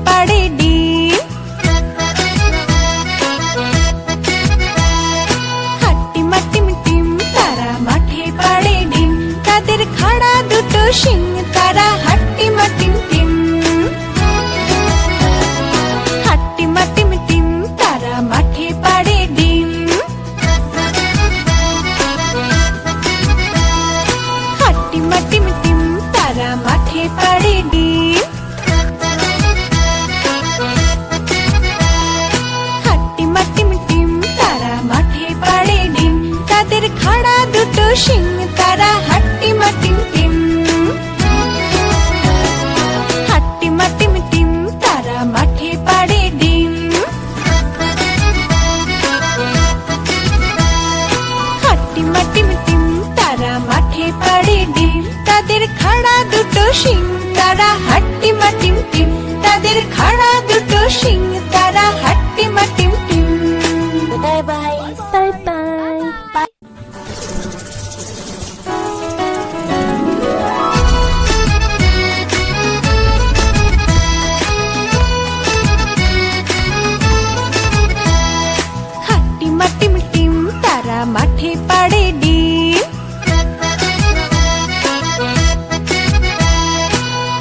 পাড়ে ডিম। হাট্টিমা টিম টিম তারা মাঠে পাড়ে ডিম, তাদের খাড়া দুটো শিং তারা হাট্টিমা টিম টিম। হাট্টিমা টিম টিম তারা মাঠে পাড়ে ডিম। হাট্টিমা টিম টিম তারা মাঠে পাড়ে ডিম। হাট্টিমা টিম টিম তারা মাঠে পাড়ে ডিম, তাদের খাড়া দুটো শিং তারা হাট্টিমা টিম টিম। হাট্টিমা টিম টিম তারা মাঠে পাড়ে ডিম। হাট্টিমা টিম টিম তারা মাঠে পাড়ে ডিম, তাদের খাড়া দুটো শিং তারা হাট্টিমা টিম টিম। তাদের খাড়া দুটো শিং তারা হাট্টিমা টিম টিম। Bye bye bye bye bye. হাট্টিমা টিম টিম তারা মাঠে পাড়ে ডিম।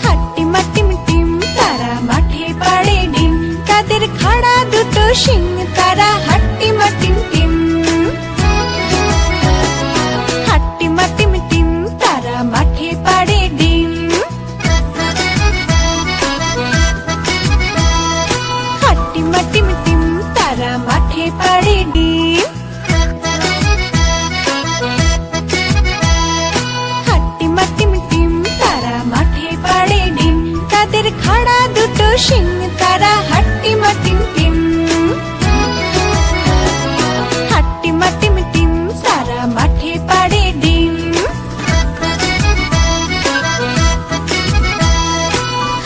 হাট্টিমা টিম টিম তারা মাঠে পাড়ে ডিম, তাদের খাড়া দুটো শিং তারা হাট্টিমা টিম টিম। হাট্টিমা টিম টিম তারা মাঠে পাড়ে ডিম। হাট্টিমা টিম টিম তারা মাঠে পাড়ে ডিম। হাট্টিমা টিম টিম তারা মাঠে পাড়ে ডিম, তাদের খাড়া দুটো শিং তারা হাট্টিমা টিম টিম। হাট্টিমা টিম টিম তারা মাঠে পাড়ে ডিম।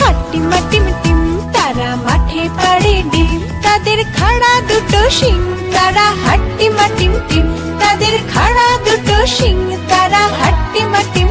হাট্টিমা টিম টিম তারা মাঠে পাড়ে ডিম, তাদের খাড়া দুটো শিং তারা হাট্টিমা টিম টিম। তাদের খাড়া দুটো শিং তারা হাট্টিমা টিম